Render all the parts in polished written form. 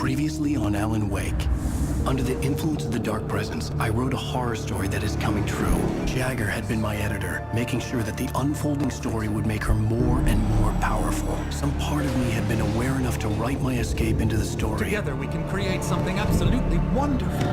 Previously on Alan Wake. Under the influence of the dark presence, I wrote a horror story that is coming true. Jagger had been my editor, making sure that the unfolding story would make her more and more powerful. Some part of me had been aware enough to write my escape into the story. Together we can create something absolutely wonderful.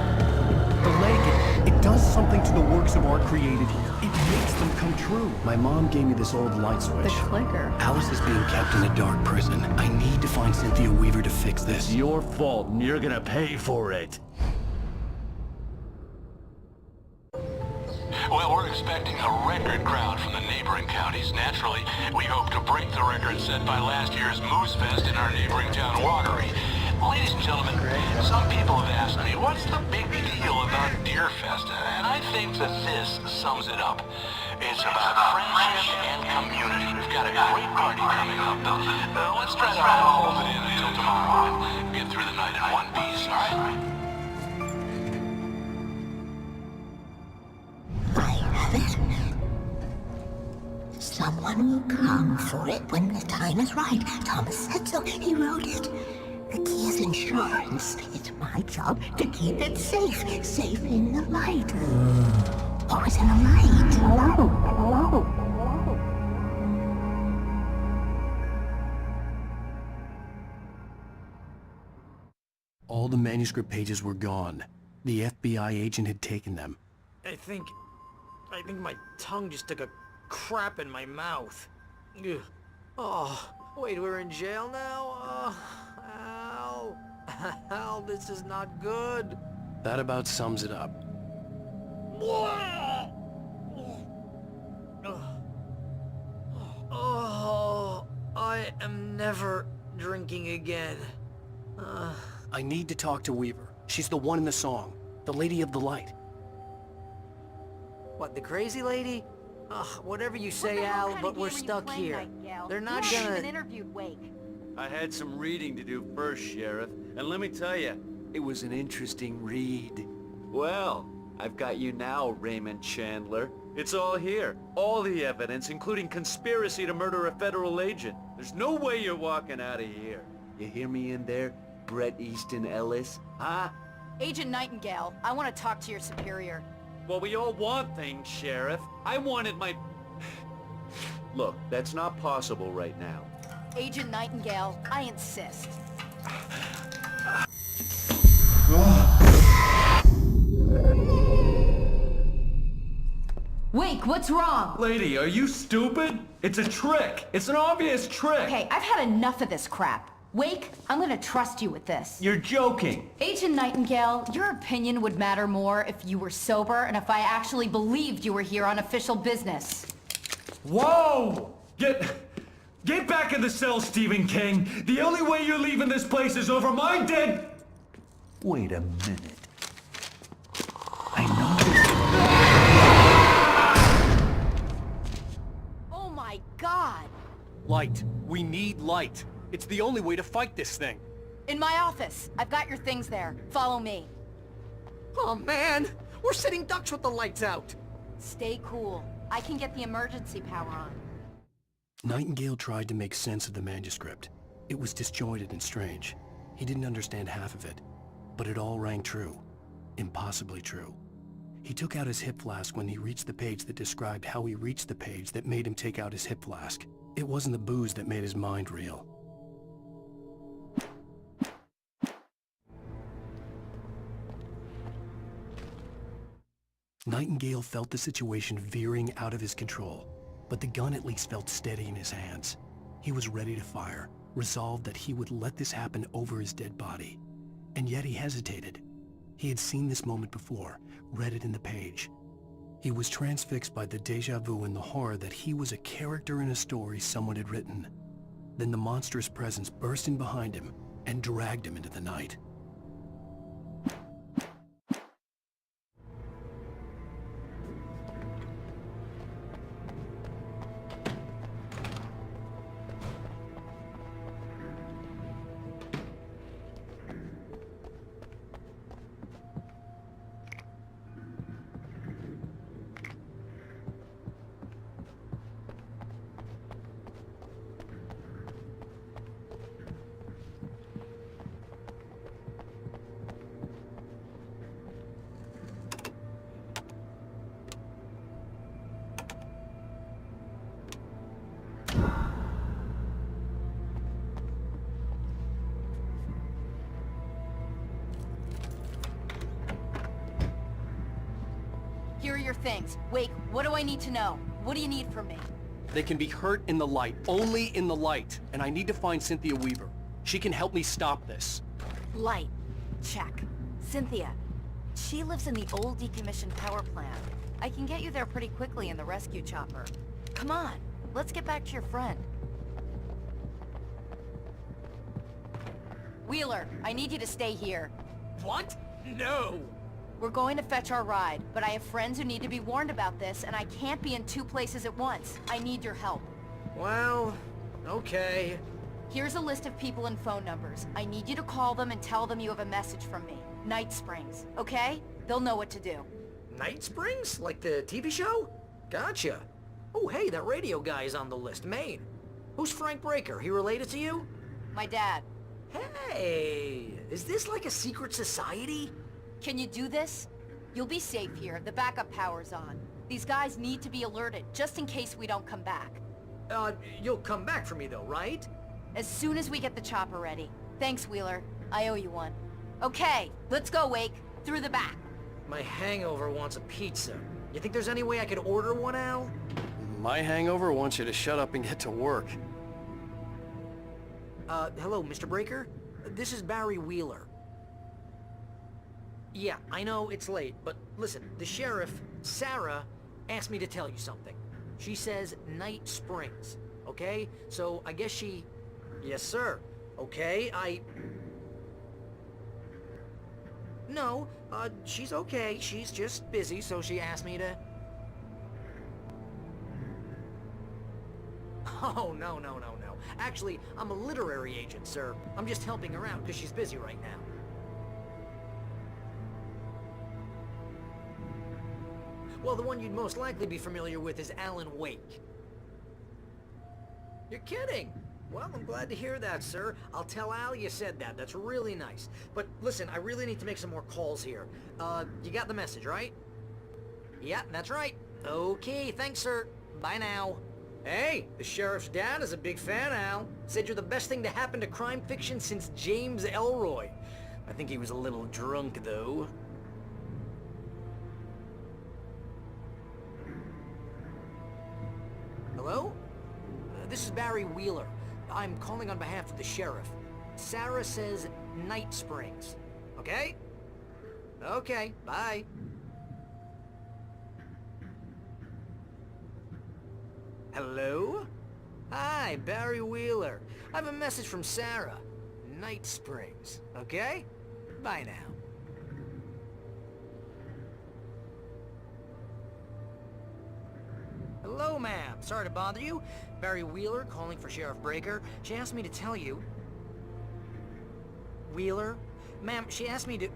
The lake, it does something to the works of art created here. It makes them come true. My mom gave me this old light switch. The clicker. Alice is being kept in a dark prison. I need to find Cynthia Weaver to fix this. It's your fault, and you're gonna pay for it. Well, we're expecting a record crowd from the neighboring counties. Naturally, we hope to break the record set by last year's Moose Fest in our neighboring town, Watery. Ladies and gentlemen, some people have asked me, what's the big deal about Deer Fest? And I think that this sums it up. It's about friendship and community. We've got a great party coming up. Let's try to hold it in until tomorrow and get through the night in one piece, all right? Someone will come for it when the time is right. Thomas said so. He wrote it. The key is insurance. It's my job to keep it safe. Safe in the light. Always in the light. Hello. All the manuscript pages were gone. The FBI agent had taken them. I think my tongue just took a crap in my mouth. Ugh. Oh, wait, we're in jail now? Al. Al, this is not good. That about sums it up. Oh, I am never drinking again. I need to talk to Weaver. She's the one in the song. The Lady of the Light. What, the crazy lady? Whatever you say, Al, but we're stuck here. They're not gonna... interviewed Wake. I had some reading to do first, Sheriff, and let me tell you, it was an interesting read. Well, I've got you now, Raymond Chandler. It's all here. All the evidence, including conspiracy to murder a federal agent. There's no way you're walking out of here. You hear me in there, Bret Easton Ellis? Huh? Agent Nightingale, I want to talk to your superior. Well, we all want things, Sheriff. I wanted my... Look, that's not possible right now. Agent Nightingale, I insist. Wake, what's wrong? Lady, are you stupid? It's a trick. It's an obvious trick. Okay, I've had enough of this crap. Wake, I'm gonna trust you with this. You're joking. Agent Nightingale, your opinion would matter more if you were sober and if I actually believed you were here on official business. Whoa! Get back in the cell, Stephen King. The only way you're leaving this place is over my dead... Wait a minute. I know... Oh my God! Light. We need light. It's the only way to fight this thing. In my office. I've got your things there. Follow me. Oh man, we're sitting ducks with the lights out. Stay cool. I can get the emergency power on. Nightingale tried to make sense of the manuscript. It was disjointed and strange. He didn't understand half of it, but it all rang true. Impossibly true. He took out his hip flask when he reached the page that described how he reached the page that made him take out his hip flask. It wasn't the booze that made his mind reel. Nightingale felt the situation veering out of his control, but the gun at least felt steady in his hands. He was ready to fire, resolved that he would let this happen over his dead body. And yet he hesitated. He had seen this moment before, read it in the page. He was transfixed by the déjà vu and the horror that he was a character in a story someone had written. Then the monstrous presence burst in behind him and dragged him into the night. your things. Wake, what do I need to know? What do you need from me? They can be hurt in the light, only in the light. And I need to find Cynthia Weaver. She can help me stop this. Light. Check. Cynthia. She lives in the old decommissioned power plant. I can get you there pretty quickly in the rescue chopper. Come on, let's get back to your friend. Wheeler, I need you to stay here. What? No! We're going to fetch our ride, but I have friends who need to be warned about this, and I can't be in 2 places at once. I need your help. Well, okay. Here's a list of people and phone numbers. I need you to call them and tell them you have a message from me. Night Springs, okay? They'll know what to do. Night Springs? Like the TV show? Gotcha. Oh, hey, that radio guy is on the list. Maine. Who's Frank Breaker? He related to you? My dad. Hey, is this like a secret society? Can you do this? You'll be safe here. The backup power's on. These guys need to be alerted, just in case we don't come back. You'll come back for me though, right? As soon as we get the chopper ready. Thanks, Wheeler. I owe you one. Okay, let's go, Wake. Through the back. My hangover wants a pizza. You think there's any way I could order one, Al? My hangover wants you to shut up and get to work. Hello, Mr. Breaker? This is Barry Wheeler. Yeah, I know it's late, but listen, the sheriff, Sarah, asked me to tell you something. She says Night Springs, okay? So I guess she... Yes, sir. Okay, No, she's okay. She's just busy, so she asked me to... Oh, no. Actually, I'm a literary agent, sir. I'm just helping her out because she's busy right now. Well, the one you'd most likely be familiar with is Alan Wake. You're kidding! Well, I'm glad to hear that, sir. I'll tell Al you said that. That's really nice. But listen, I really need to make some more calls here. You got the message, right? Yeah, that's right. Okay, thanks, sir. Bye now. Hey, the sheriff's dad is a big fan, Al. Said you're the best thing to happen to crime fiction since James Elroy. I think he was a little drunk, though. Hello? This is Barry Wheeler. I'm calling on behalf of the sheriff. Sarah says Night Springs. Okay? Okay, bye. Hello? Hi, Barry Wheeler. I have a message from Sarah. Night Springs. Okay? Bye now. Hello, ma'am. Sorry to bother you. Barry Wheeler calling for Sheriff Breaker. She asked me to tell you... Wheeler? Ma'am, she asked me to...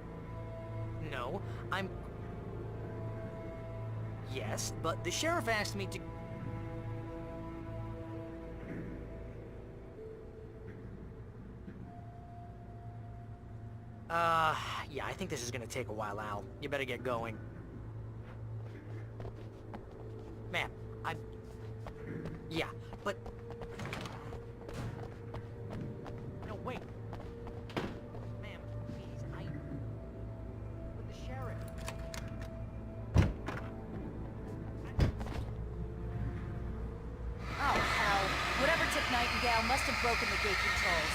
No, I'm... Yes, but the sheriff asked me to... Yeah, I think this is gonna take a while, Al. You better get going. Ma'am, yeah, but... No, wait. Ma'am, please, With the sheriff. Oh, hell. Whatever took Nightingale must have broken the gate controls.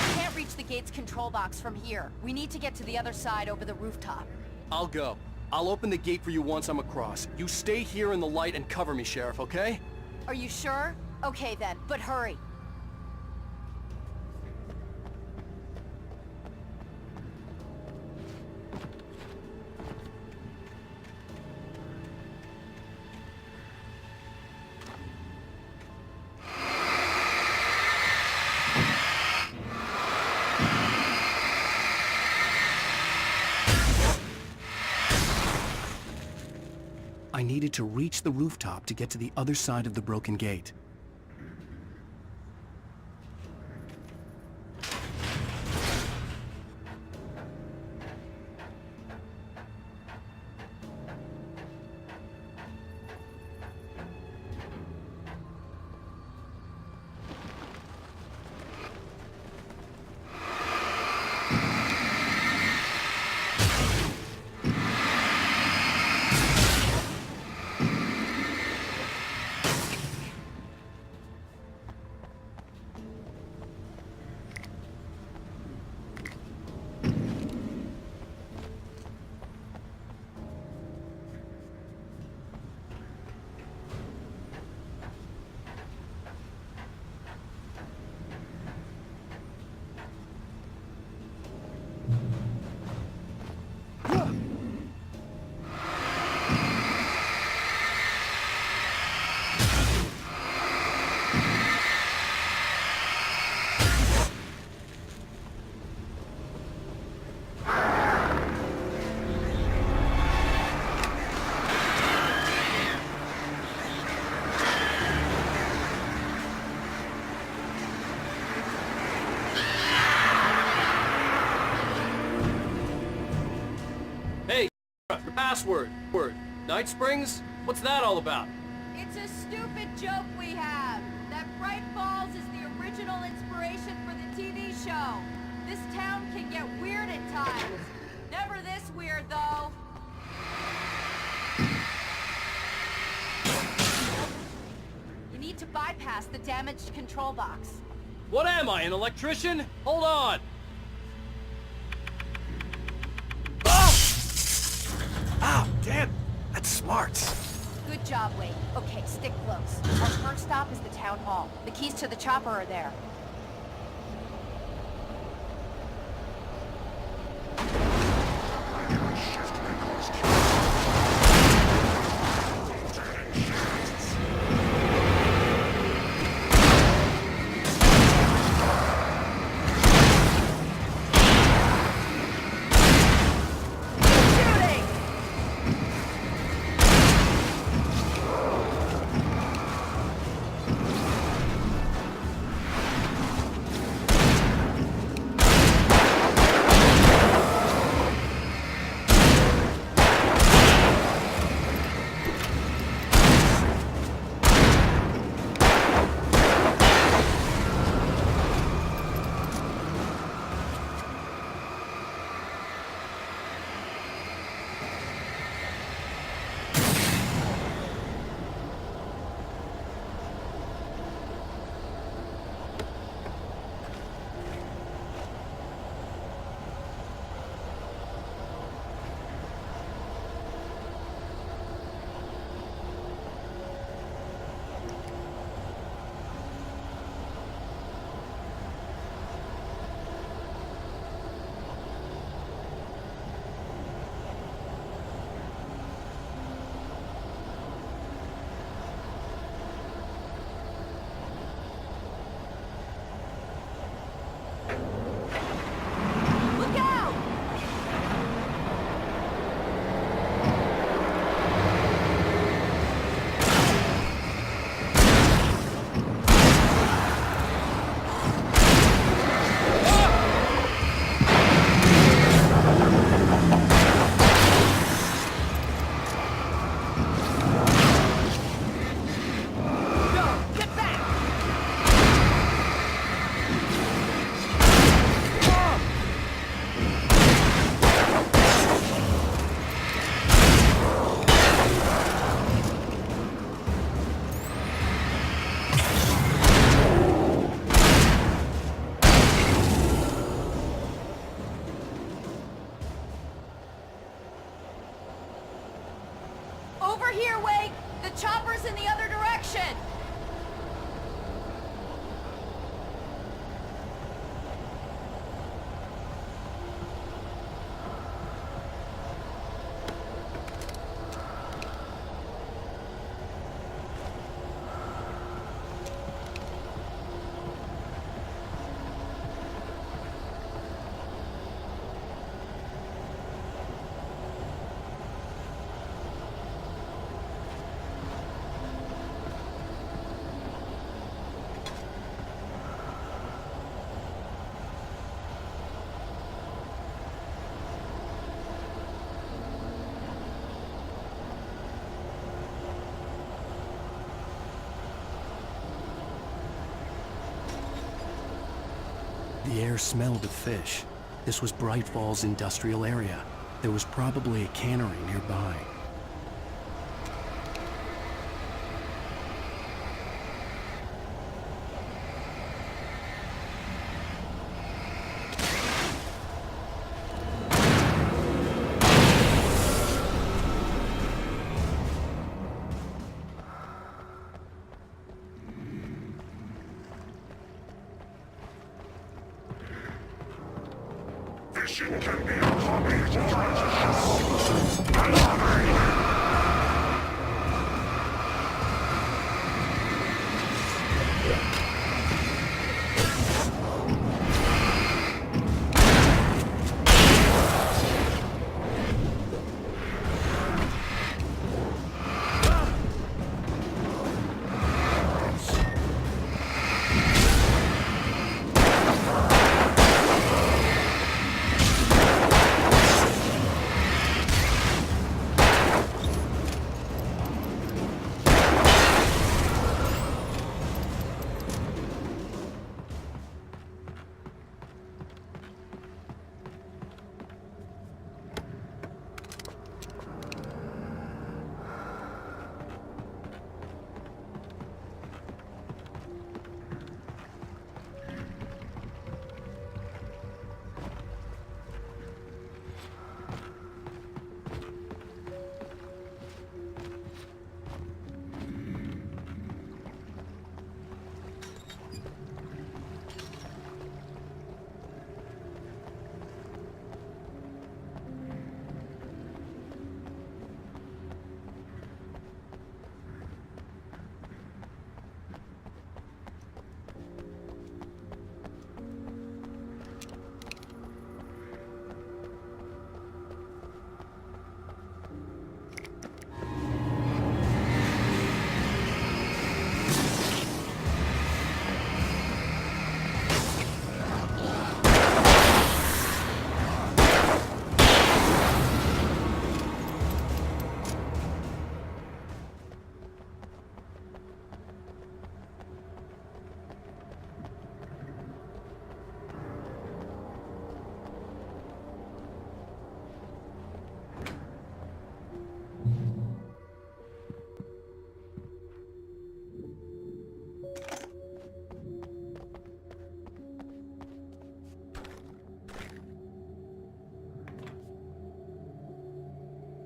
We can't reach the gate's control box from here. We need to get to the other side over the rooftop. I'll go. I'll open the gate for you once I'm across. You stay here in the light and cover me, Sheriff, okay? Are you sure? Okay then, but hurry. I needed to reach the rooftop to get to the other side of the broken gate. forgot the password. Night Springs? What's that all about? It's a stupid joke we have. That Bright Falls is the original inspiration for the TV show. This town can get weird at times. Never this weird, though. You need to bypass the damaged control box. What am I, an electrician? Hold on! Ah, damn! That's smart. Good job, Wade. Okay, stick close. Our first stop is the town hall. The keys to the chopper are there. Over here, Wade! The chopper's in the other direction! The air smelled of fish. This was Bright Falls industrial area. There was probably a cannery nearby.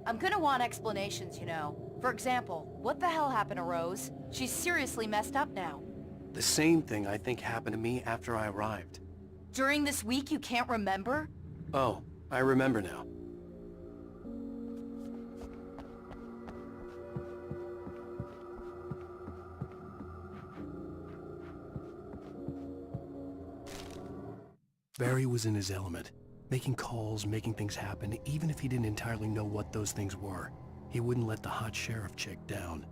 I'm gonna want explanations, you know. For example, what the hell happened to Rose? She's seriously messed up now. The same thing I think happened to me after I arrived. During this week you can't remember? Oh, I remember now. Barry was in his element, making calls, making things happen, even if he didn't entirely know what those things were. He wouldn't let the hot sheriff chick down.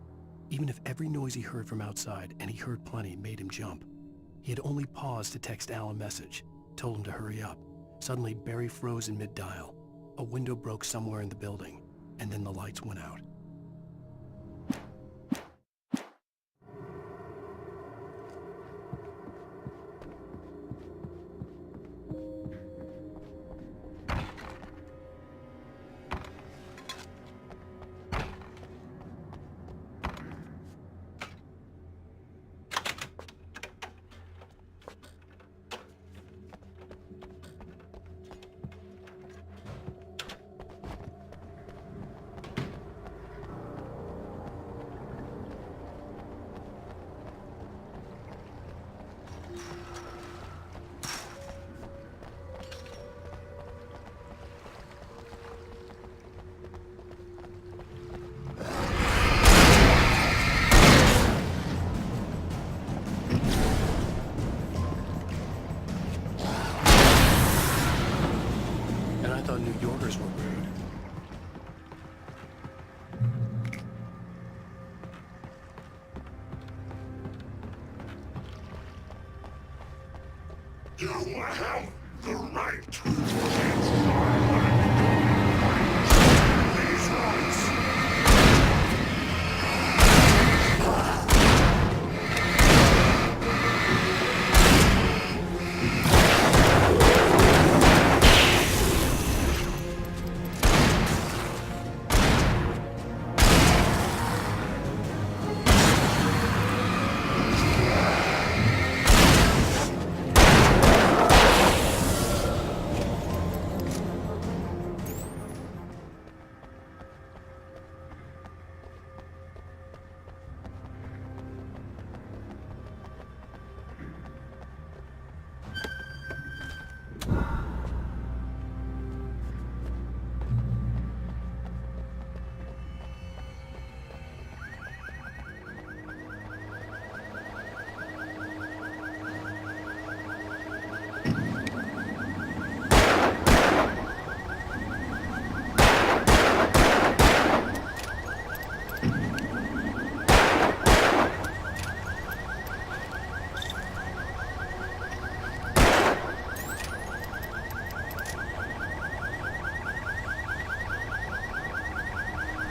Even if every noise he heard from outside, and he heard plenty, made him jump. He had only paused to text Al a message, told him to hurry up. Suddenly, Barry froze in mid-dial. A window broke somewhere in the building, and then the lights went out. And I thought New Yorkers were rude. You have the right to these rights.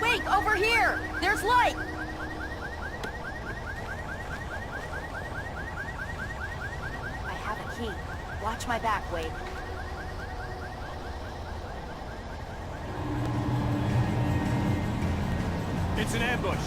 Wait, over here! There's light! I have a key. Watch my back, Wade. It's an ambush.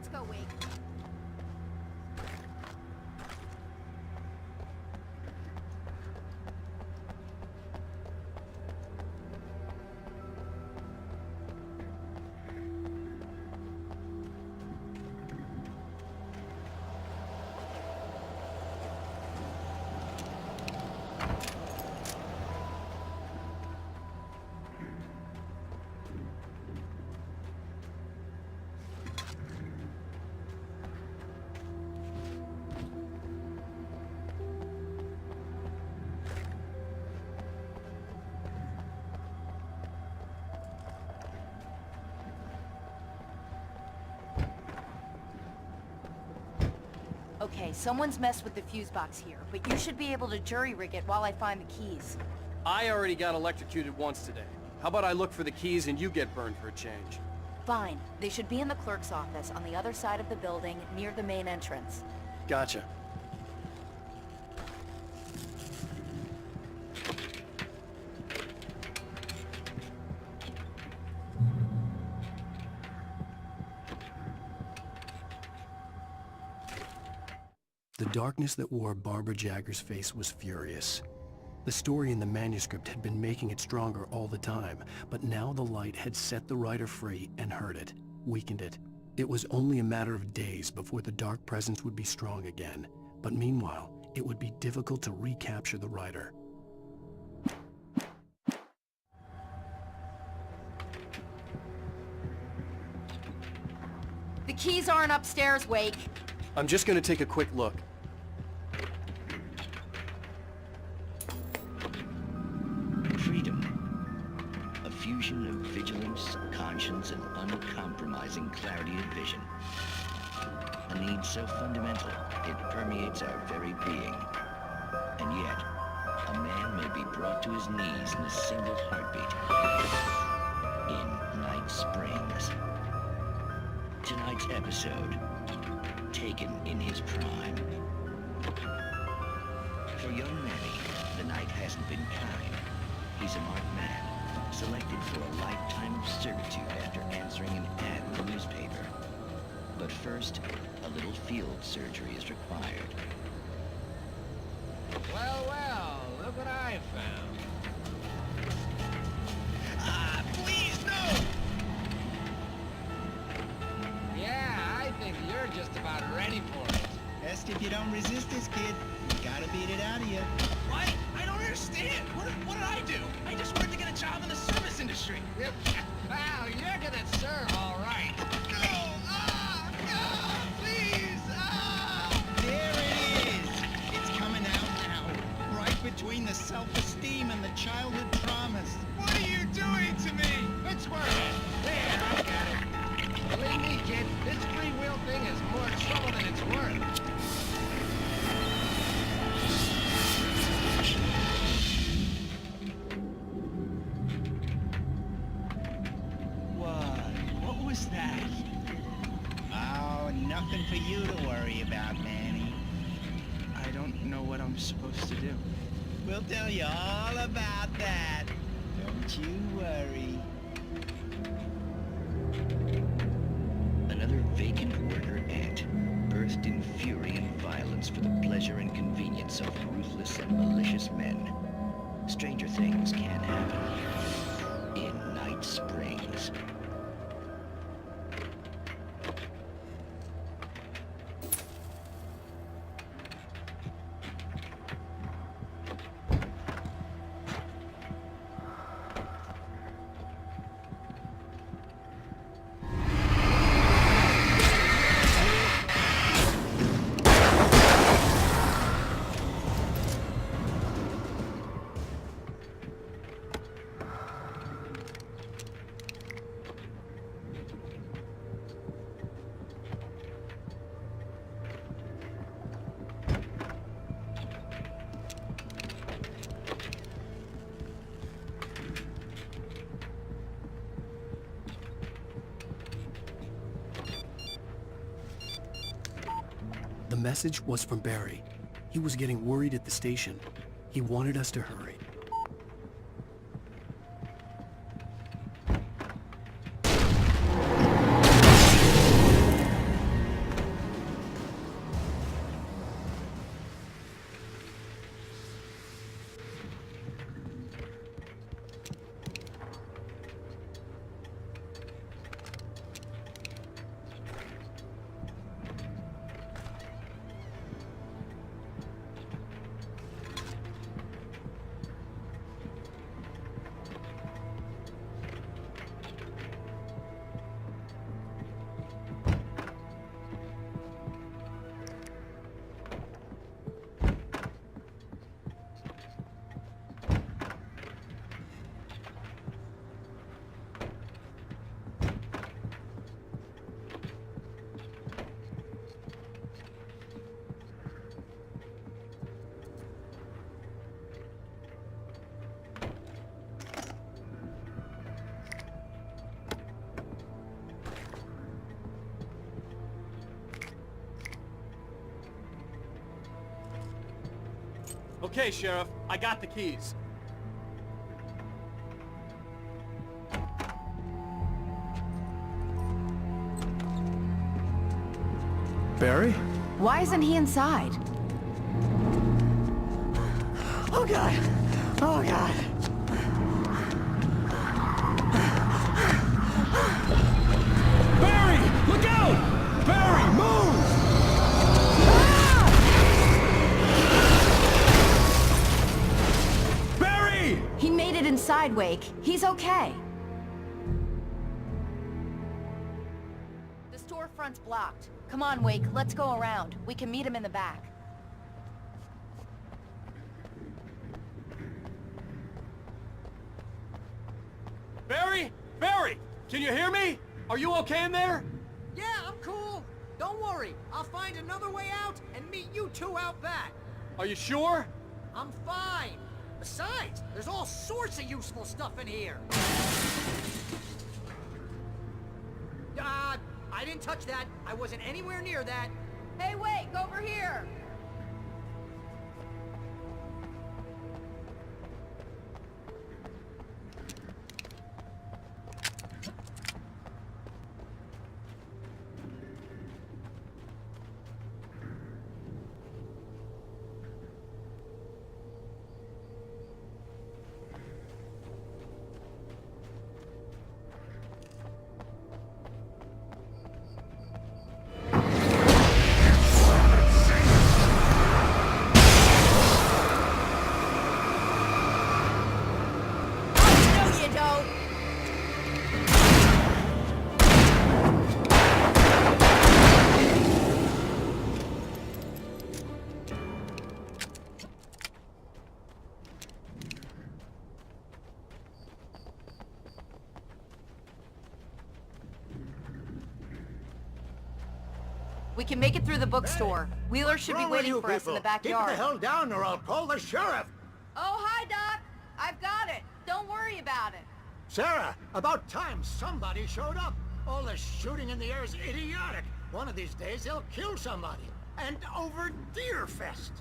Let's go, Wake. Okay, someone's messed with the fuse box here, but you should be able to jury-rig it while I find the keys. I already got electrocuted once today. How about I look for the keys and you get burned for a change? Fine. They should be in the clerk's office on the other side of the building, near the main entrance. Gotcha. The darkness that wore Barbara Jagger's face was furious. The story in the manuscript had been making it stronger all the time, but now the light had set the writer free and hurt it, weakened it. It was only a matter of days before the dark presence would be strong again, but meanwhile, it would be difficult to recapture the writer. The keys aren't upstairs, Wake. I'm just gonna take a quick look. Freedom. A fusion of vigilance, conscience, and uncompromising clarity of vision. A need so fundamental, it permeates our very being. And yet, a man may be brought to his knees in a single heartbeat. In Night Springs. Tonight's episode, taken in his prime. For young Manny, the night hasn't been kind. He's a marked man, selected for a lifetime of servitude after answering an ad in the newspaper. But first, a little field surgery is required. Well, well, look what I found. Please, no! Yeah, I think you're just about ready for it. Best if you don't resist this, kid. We gotta beat it out of you. What? I don't understand. What did I do? I just wanted to get a job in the service industry. Yep. Wow, you're gonna serve all right. No! Please! There it is! It's coming out now. Right between the self-esteem and the childhood traumas. What are you doing to me? It's worth it. There, I got it. Believe me, kid, this free will thing is more trouble than it's worth. What was that? Oh, nothing for you to worry about, Manny. I don't know what I'm supposed to do. We'll tell you all about that. Don't you worry. Another vacant worker ant, birthed in fury and violence for the pleasure and convenience of ruthless and malicious men. Stranger things can happen in Night Springs. The message was from Barry. He was getting worried at the station. He wanted us to hurry. Okay, Sheriff. I got the keys. Barry? Why isn't he inside? Oh God! Oh God! Barry! Look out! Barry, move! Barry! He made it inside, Wake. He's okay. The storefront's blocked. Come on, Wake. Let's go around. We can meet him in the back. Barry? Barry! Can you hear me? Are you okay in there? Yeah, I'm cool. Don't worry. I'll find another way out and meet you two out back. Are you sure? I'm fine. Besides, there's all sorts of useful stuff in here. I didn't touch that. I wasn't anywhere near that. Hey, Wake, over here! We can make it through the bookstore. Wheeler should be waiting for us in the backyard. Keep the hell down or I'll call the sheriff. Oh, hi, Doc. I've got it. Don't worry about it. Sarah, about time somebody showed up. All the shooting in the air is idiotic. One of these days they'll kill somebody. And over Deerfest.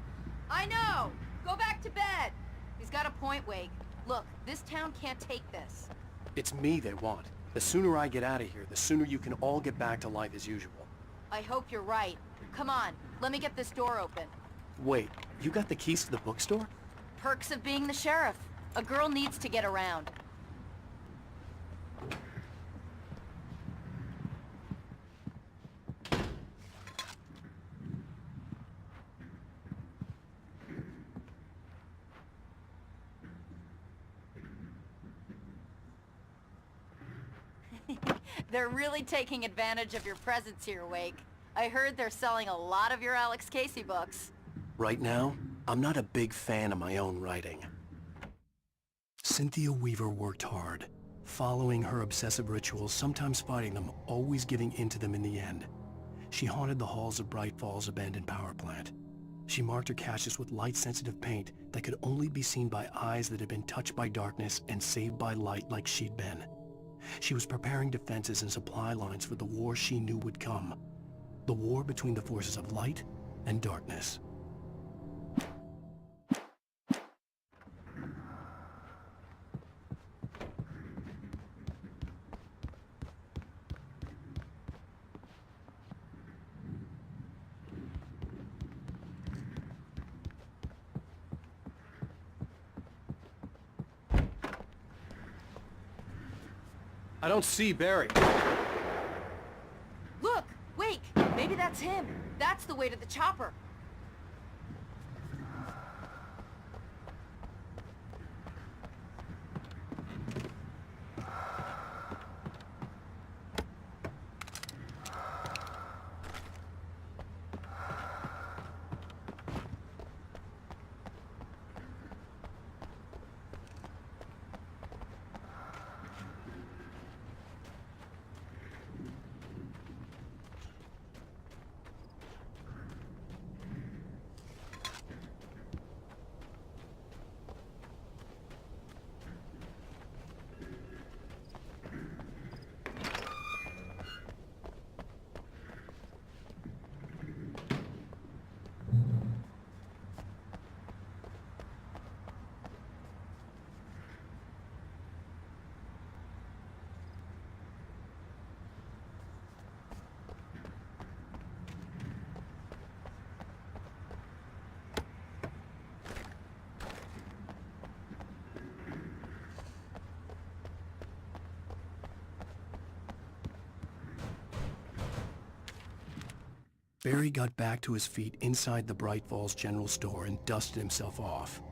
I know. Go back to bed. He's got a point, Wake. Look, this town can't take this. It's me they want. The sooner I get out of here, the sooner you can all get back to life as usual. I hope you're right. Come on, let me get this door open. Wait, you got the keys to the bookstore? Perks of being the sheriff. A girl needs to get around. They're really taking advantage of your presence here, Wake. I heard they're selling a lot of your Alex Casey books. Right now, I'm not a big fan of my own writing. Cynthia Weaver worked hard, following her obsessive rituals, sometimes fighting them, always giving in to them in the end. She haunted the halls of Bright Falls abandoned power plant. She marked her caches with light-sensitive paint that could only be seen by eyes that had been touched by darkness and saved by light like she'd been. She was preparing defenses and supply lines for the war she knew would come. The war between the forces of light and darkness. I don't see Barry. Look! Wake! Maybe that's him. That's the way to the chopper. Barry got back to his feet inside the Bright Falls General Store and dusted himself off.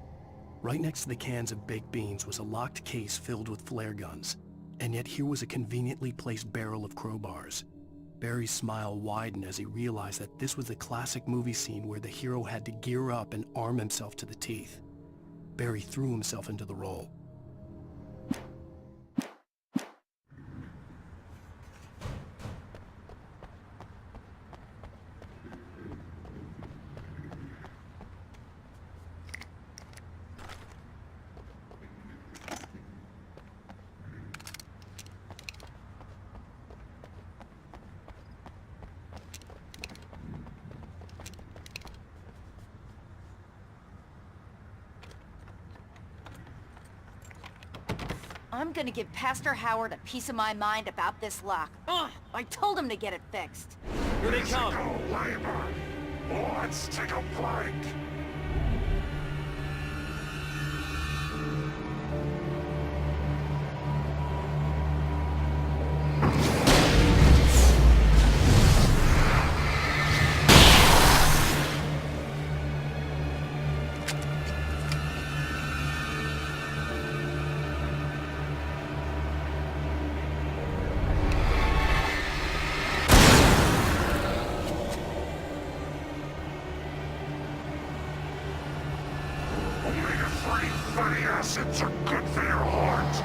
Right next to the cans of baked beans was a locked case filled with flare guns, and yet here was a conveniently placed barrel of crowbars. Barry's smile widened as he realized that this was the classic movie scene where the hero had to gear up and arm himself to the teeth. Barry threw himself into the role. I'm gonna give Pastor Howard a piece of my mind about this lock. Ugh! I told him to get it fixed. Here they come. Let's take a flight. Fatty acids are good for your heart.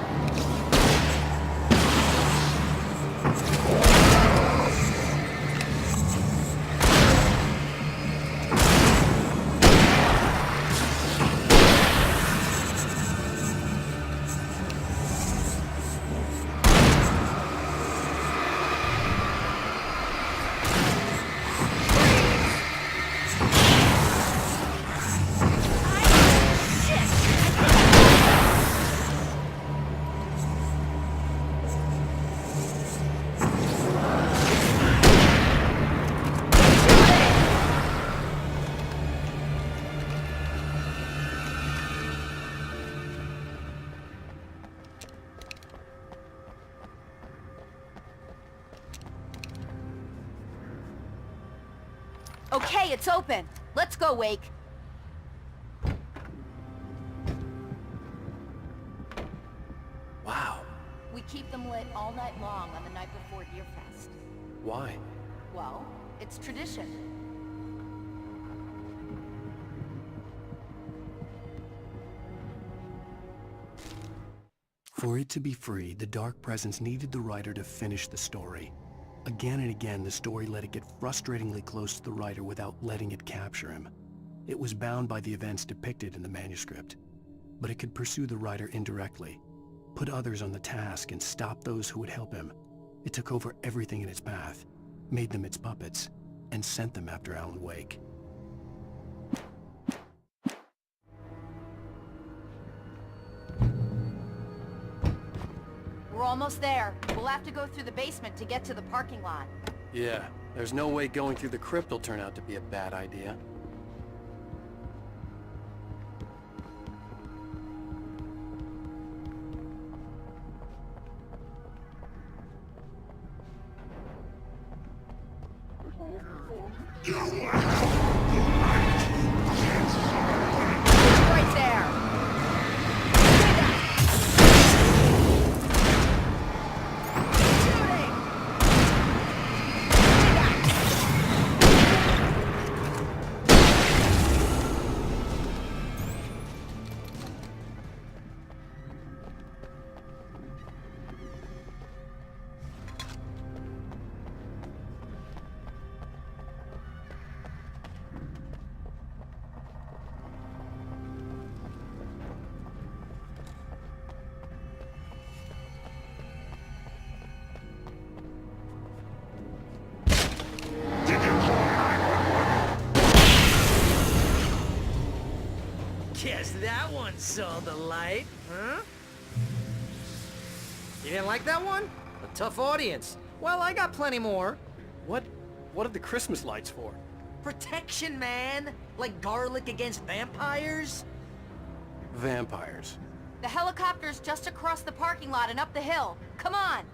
Okay, it's open. Let's go, Wake. Wow. We keep them lit all night long on the night before Deerfest. Why? Well, it's tradition. For it to be free, the Dark Presence needed the writer to finish the story. Again and again, the story let it get frustratingly close to the writer without letting it capture him. It was bound by the events depicted in the manuscript, but it could pursue the writer indirectly, put others on the task, and stop those who would help him. It took over everything in its path, made them its puppets, and sent them after Alan Wake. We're almost there. We'll have to go through the basement to get to the parking lot. Yeah, there's no way going through the crypt will turn out to be a bad idea. Right there! Guess that one saw the light, huh? You didn't like that one? A tough audience. Well, I got plenty more. What are the Christmas lights for? Protection, man! Like garlic against vampires? Vampires. The helicopter's just across the parking lot and up the hill. Come on!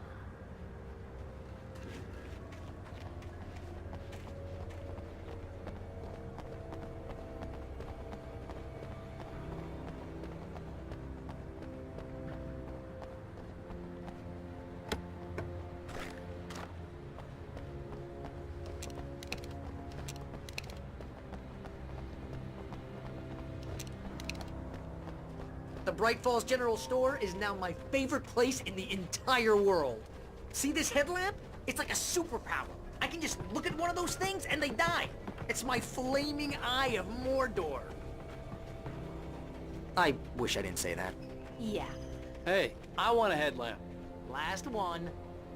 Bright Falls General Store is now my favorite place in the entire world. See this headlamp? It's like a superpower. I can just look at one of those things and they die. It's my flaming eye of Mordor. I wish I didn't say that. Yeah. Hey, I want a headlamp. Last one.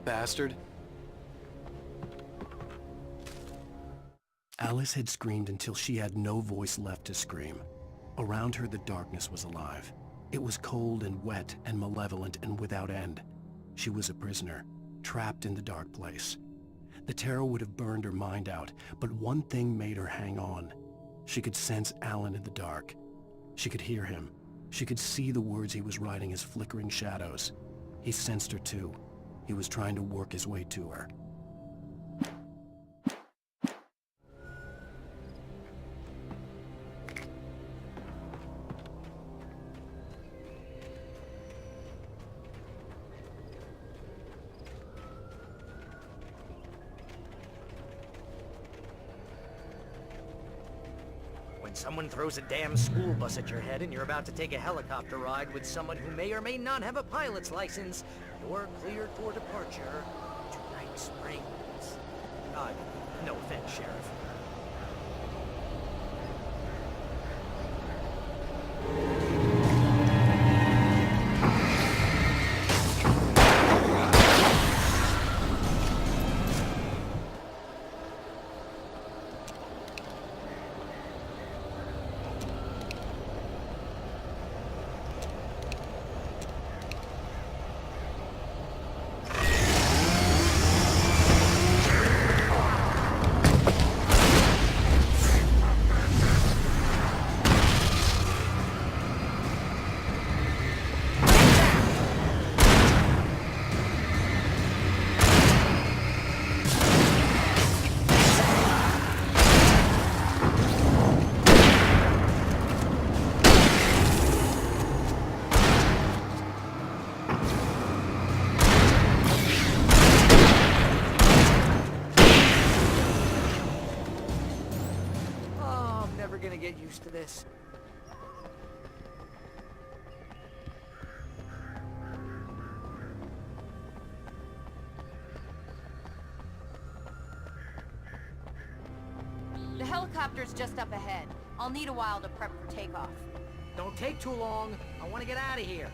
Bastard. Alice had screamed until she had no voice left to scream. Around her, the darkness was alive. It was cold and wet and malevolent and without end. She was a prisoner, trapped in the dark place. The terror would have burned her mind out, but one thing made her hang on. She could sense Alan in the dark. She could hear him. She could see the words he was writing as flickering shadows. He sensed her too. He was trying to work his way to her. When someone throws a damn school bus at your head and you're about to take a helicopter ride with someone who may or may not have a pilot's license, you're cleared for departure to Night Springs. No offense, Sheriff. Gonna get used to this. The helicopter's just up ahead. I'll need a while to prep for takeoff. Don't take too long. I want to get out of here.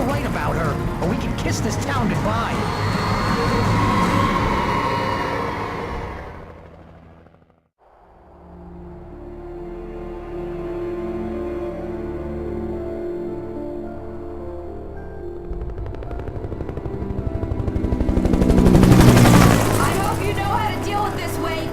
to write about her, or we can kiss this town goodbye. I hope you know how to deal with this, Wake.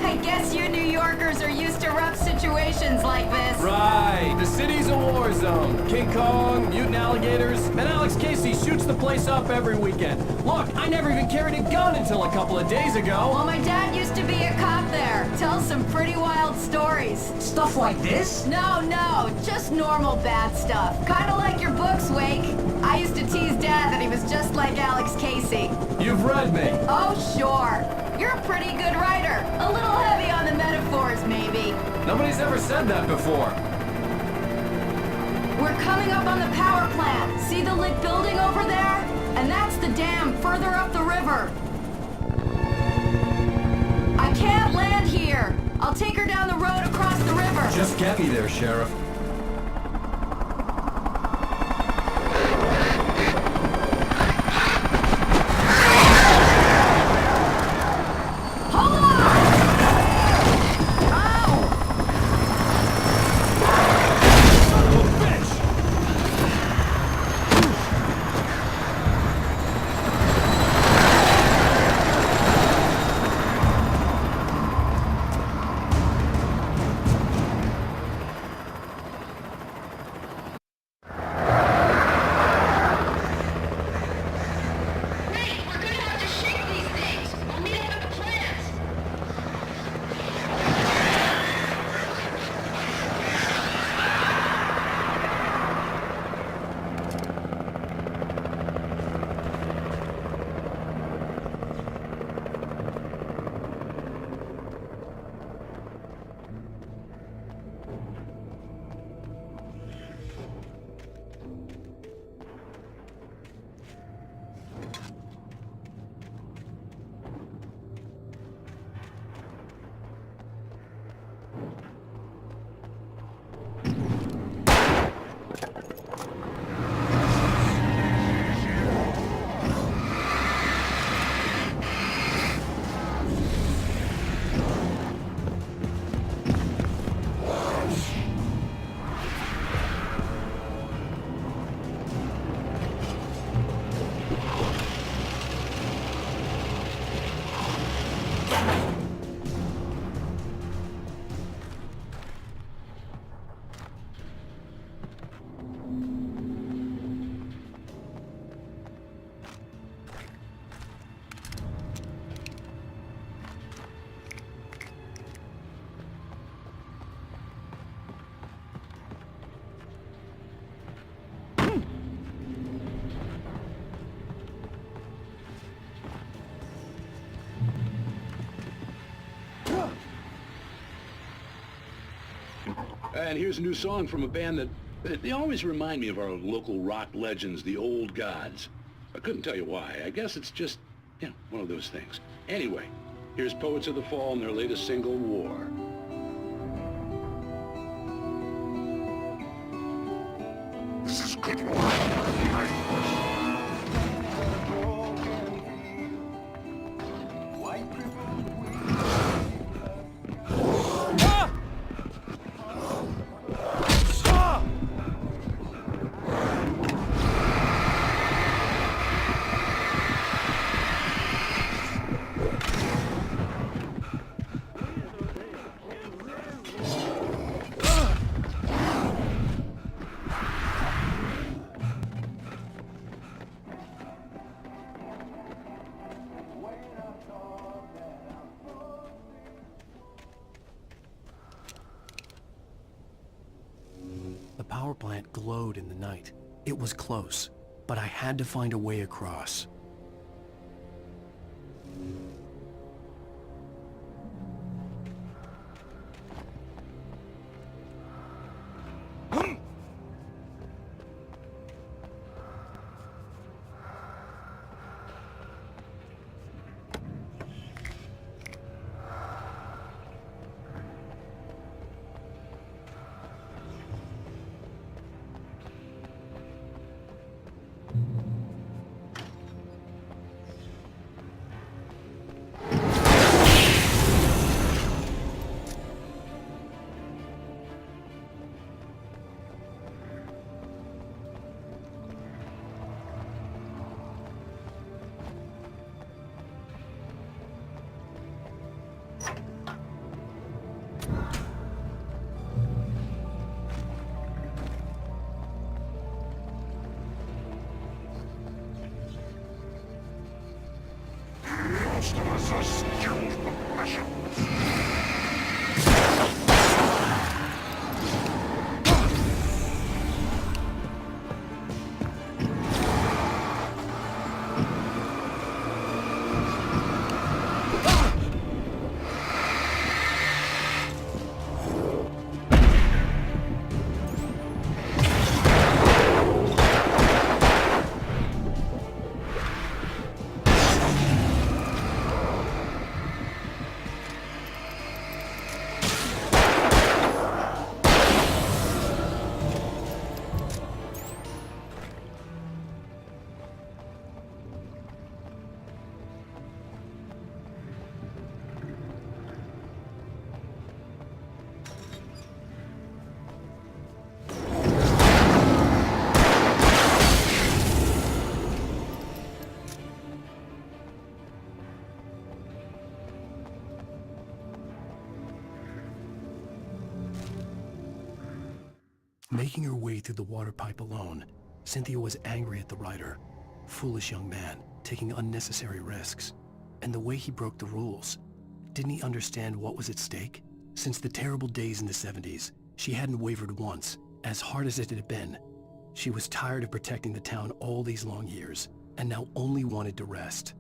I guess you New Yorkers are used to rough situations like this. Right. The city's a war zone. King Kong, mutant alligators, and Alex Casey shoots the place up every weekend. Look, I never even carried a gun until a couple of days ago. Well, my dad used to be a cop there. Tells some pretty wild stories. Stuff like this? No, just normal bad stuff. Kinda like your books, Wake. I used to tease Dad that he was just like Alex Casey. You've read me. Oh, sure. You're a pretty good writer. A little heavy on the metaphors, maybe. Nobody's ever said that before. We're coming up on the power plant. See the lit building over there? And that's the dam further up the river. I can't land here. I'll take her down the road across the river. Just get me there, Sheriff. Hold on! Ow! And here's a new song from a band that they always remind me of our local rock legends, the Old Gods. I couldn't tell you why. I guess it's just, one of those things. Anyway, here's Poets of the Fall and their latest single, War. This is good war. The power plant glowed in the night. It was close, but I had to find a way across. most of us are skilled professionals. Making her way through the water pipe alone, Cynthia was angry at the writer. Foolish young man, taking unnecessary risks. And the way he broke the rules. Didn't he understand what was at stake? Since the terrible days in the 70s, she hadn't wavered once, as hard as it had been. She was tired of protecting the town all these long years, and now only wanted to rest.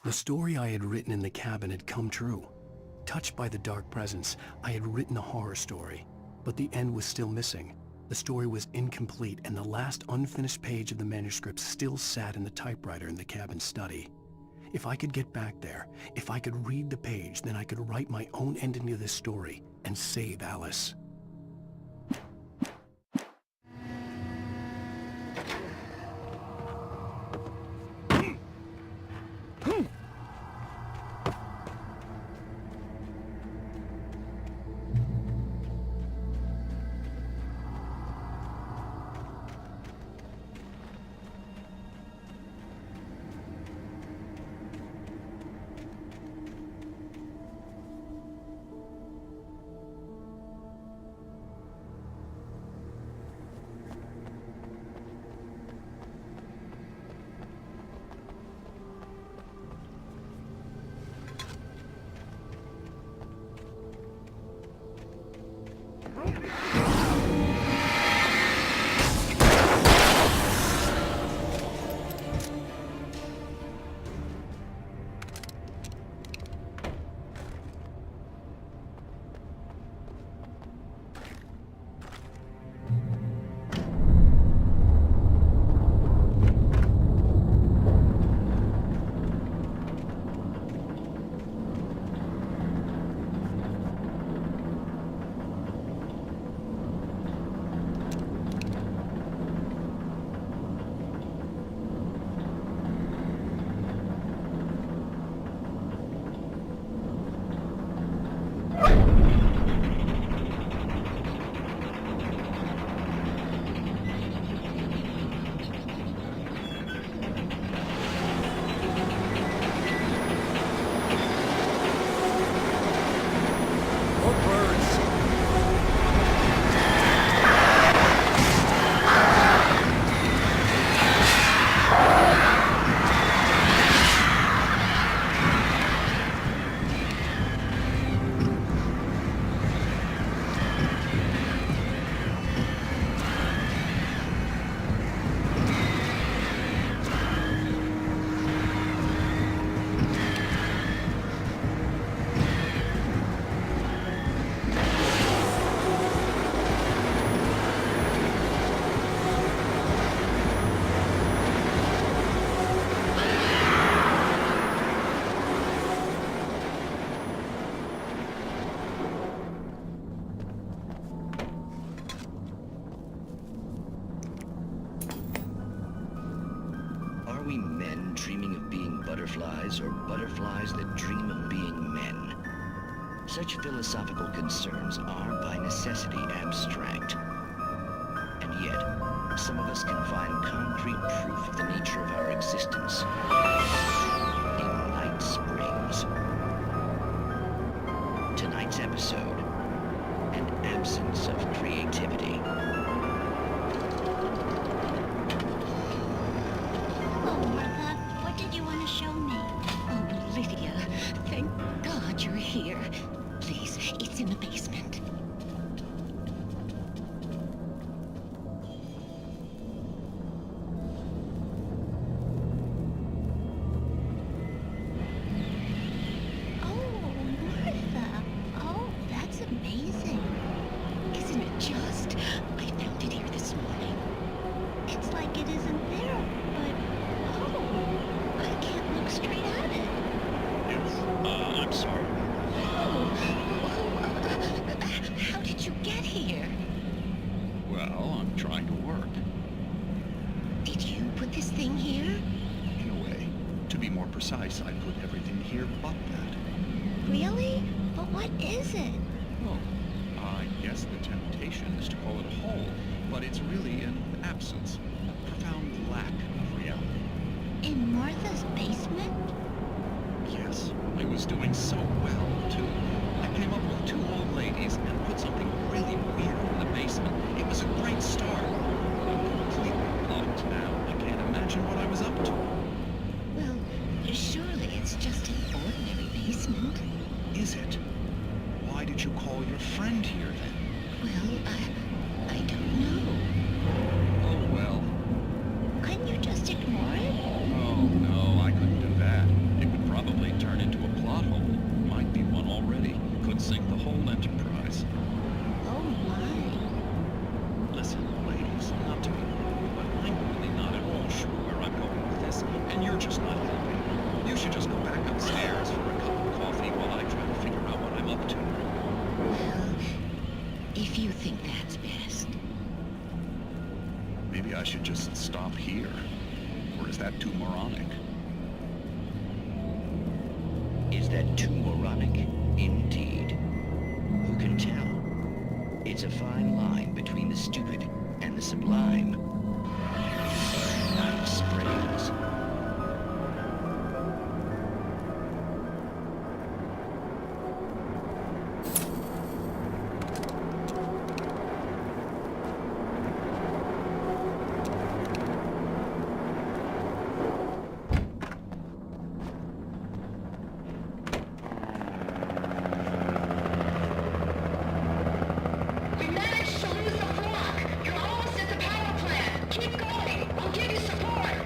The story I had written in the cabin had come true. Touched by the dark presence, I had written a horror story, but the end was still missing. The story was incomplete, and the last unfinished page of the manuscript still sat in the typewriter in the cabin study. If I could get back there, if I could read the page, then I could write my own ending to this story and save Alice. fireflies or butterflies that dream of being men. Such philosophical concerns are by necessity abstract. And yet, some of us can find concrete proof of the nature of our existence in Night Springs. Tonight's episode, an absence of creativity. Oh, Martha, what did you want to show me? Oh, Lydia, thank God you're here. Please, it's in the basement. Oh, Martha. Oh, that's amazing. Isn't it just? I found it here this morning. It's like it isn't there, but oh, I can't look straight at it. Yes, I'm sorry. How did you get here? Well, I'm trying to work. Did you put this thing here? In a way. To be more precise, I put everything here but that. Really? But what is it? Well, I guess the temptation is to call it a hole, but it's really an absence, a profound lack of reality. In Martha's basement? Yes, I was doing so well, too. I came up with 2 old ladies and put something really weird in the basement. It was a great start. I'm completely blocked now. I can't imagine what I was up to. Well, surely it's just an ordinary basement. Is it? Why did you call your friend here, then? Well, I don't know. Oh, well. Couldn't you just ignore it? Oh, no, I couldn't do that. It would probably turn into a plot hole. Might be one already. Could sink the whole enterprise. Oh, my. Listen, ladies, not to be rude, but I'm really not at all sure where I'm going with this, and you're just not helping. You should just go back upstairs for a cup of coffee while I try to figure out what I'm up to. Well, if you think that's best. Maybe I should just stop here. Or is that too moronic? Is that too moronic? Indeed. Who can tell? It's a fine line between the stupid and the sublime. Night Springs. We managed to lose the block. You're almost at the power plant. Keep going. I'll give you support.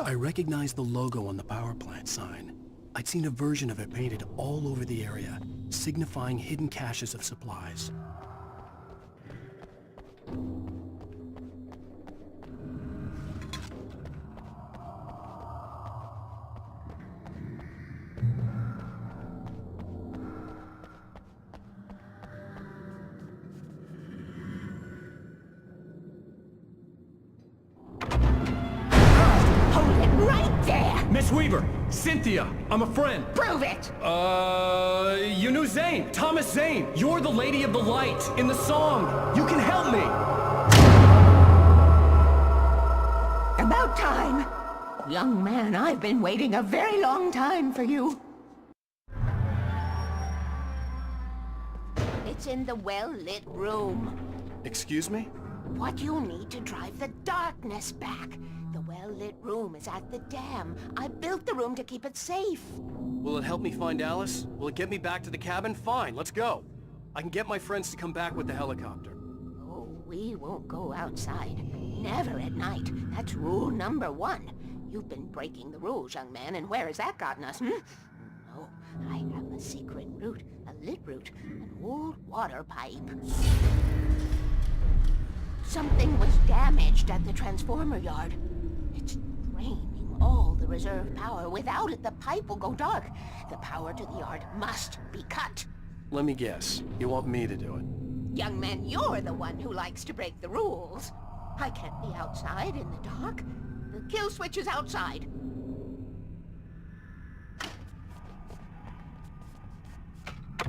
I recognized the logo on the power plant sign. I'd seen a version of it painted all over the area, signifying hidden caches of supplies. Hold it right there! Miss Weaver! Cynthia! I'm a friend! Prove it! You knew Zane! Thomas Zane! You're the Lady of the Light in the song! You can help me! About time! Young man, I've been waiting a very long time for you. It's in the well-lit room. Excuse me? What you need to drive the darkness back. The well-lit room is at the dam. I built the room to keep it safe. Will it help me find Alice? Will it get me back to the cabin? Fine, let's go. I can get my friends to come back with the helicopter. Oh, we won't go outside. Never at night. That's rule number 1. You've been breaking the rules, young man, and where has that gotten us, No, I have a secret route, a lit route, an old water pipe. Something was damaged at the transformer yard. It's draining all the reserve power. Without it, the pipe will go dark. The power to the yard must be cut. Let me guess. You want me to do it? Young man, you're the one who likes to break the rules. I can't be outside in the dark. The kill switch is outside.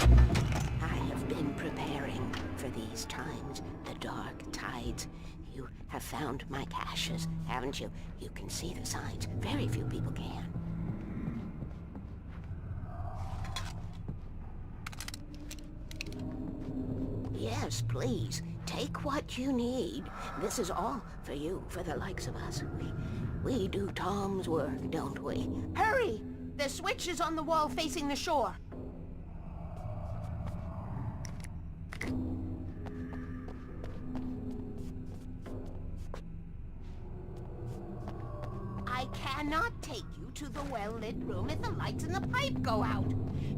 I have been preparing for these times, the dark tides. You have found my caches, haven't you? You can see the signs. Very few people can. Yes, please. Take what you need. This is all for you, for the likes of us. We do Tom's work, don't we? Hurry! The switch is on the wall facing the shore. I cannot take you to the well-lit room if the lights in the pipe go out.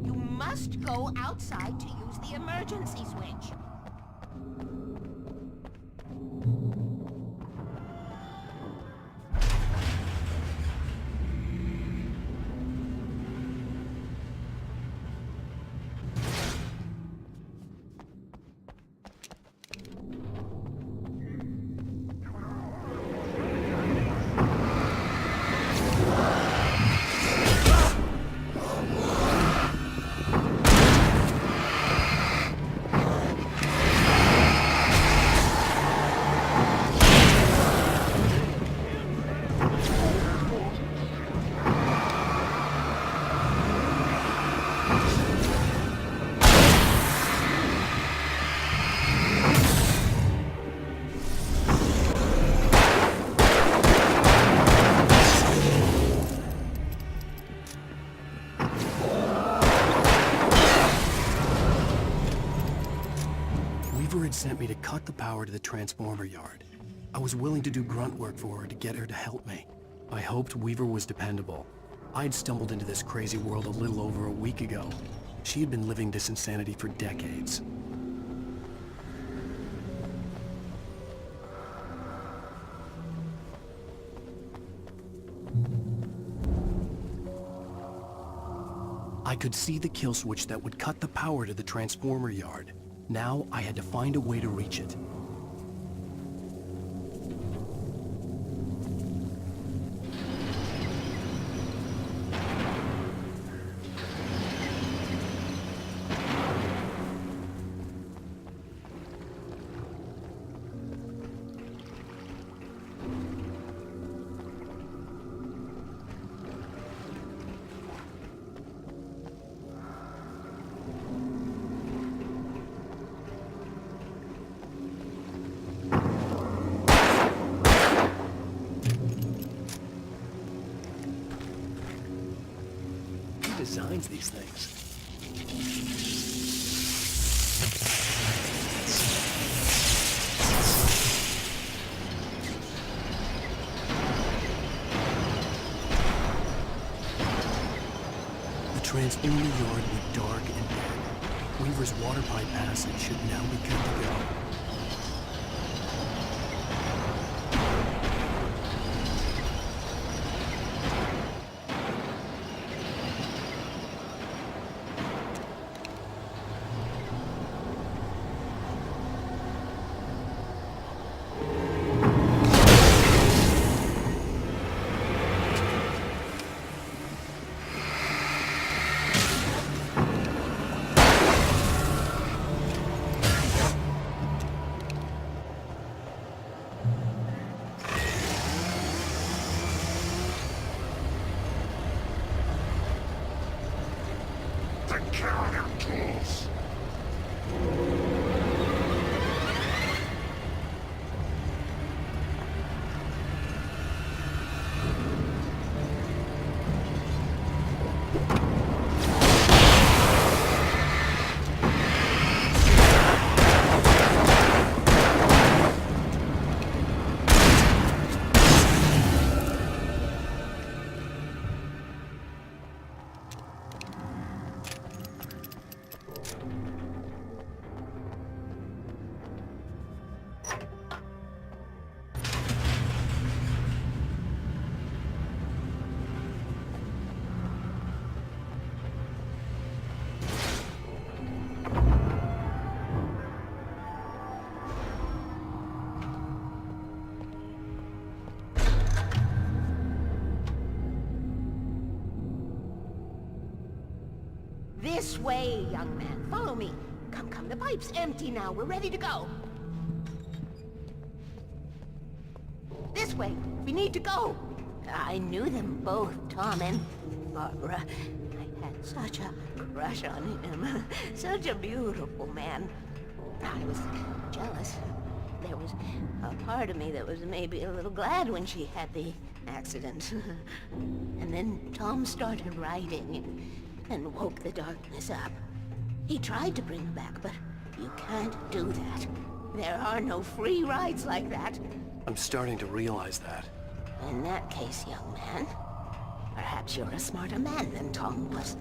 You must go outside to use the emergency switch. Had sent me to cut the power to the transformer yard. I was willing to do grunt work for her to get her to help me. I hoped Weaver was dependable. I'd stumbled into this crazy world a little over a week ago. She had been living this insanity for decades. I could see the kill switch that would cut the power to the transformer yard. Now I had to find a way to reach it. Designs these things. transform the yard with dark and dead. Weaver's water pipe acid should now be good to go. Take care of your tools. This way, young man. Follow me. Come, come. The pipe's empty now. We're ready to go. This way. We need to go. I knew them both, Tom and Barbara. I had such a crush on him. Such a beautiful man. I was jealous. There was a part of me that was maybe a little glad when she had the accident. And then Tom started writing and woke the darkness up. He tried to bring her back, but you can't do that. There are no free rides like that. I'm starting to realize that. In that case, young man, perhaps you're a smarter man than Tom was.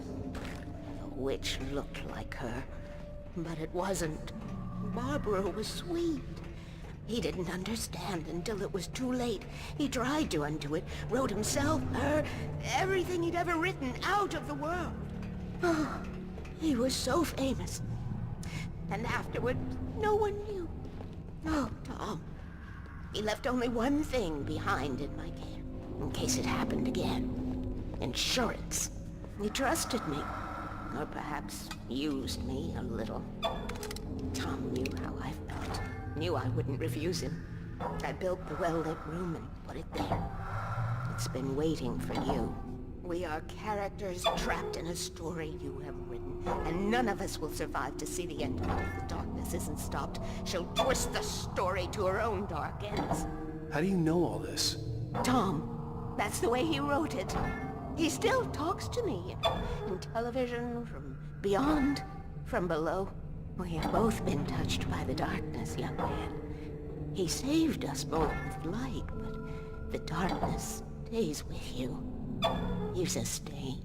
The witch looked like her, but it wasn't. Barbara was sweet. He didn't understand until it was too late. He tried to undo it, wrote himself, her, everything he'd ever written out of the world. Oh, he was so famous. And afterward, no one knew. Oh, Tom. He left only one thing behind in my care, in case it happened again. Insurance. He trusted me. Or perhaps used me a little. Tom knew how I felt. Knew I wouldn't refuse him. I built the well-lit room and put it there. It's been waiting for you. We are characters trapped in a story you have written, and none of us will survive to see the end of it if the darkness isn't stopped. She'll twist the story to her own dark ends. How do you know all this? Tom, that's the way he wrote it. He still talks to me in television, from beyond, from below. We have both been touched by the darkness, young man. He saved us both with light, but the darkness stays with you. Leaves a stain.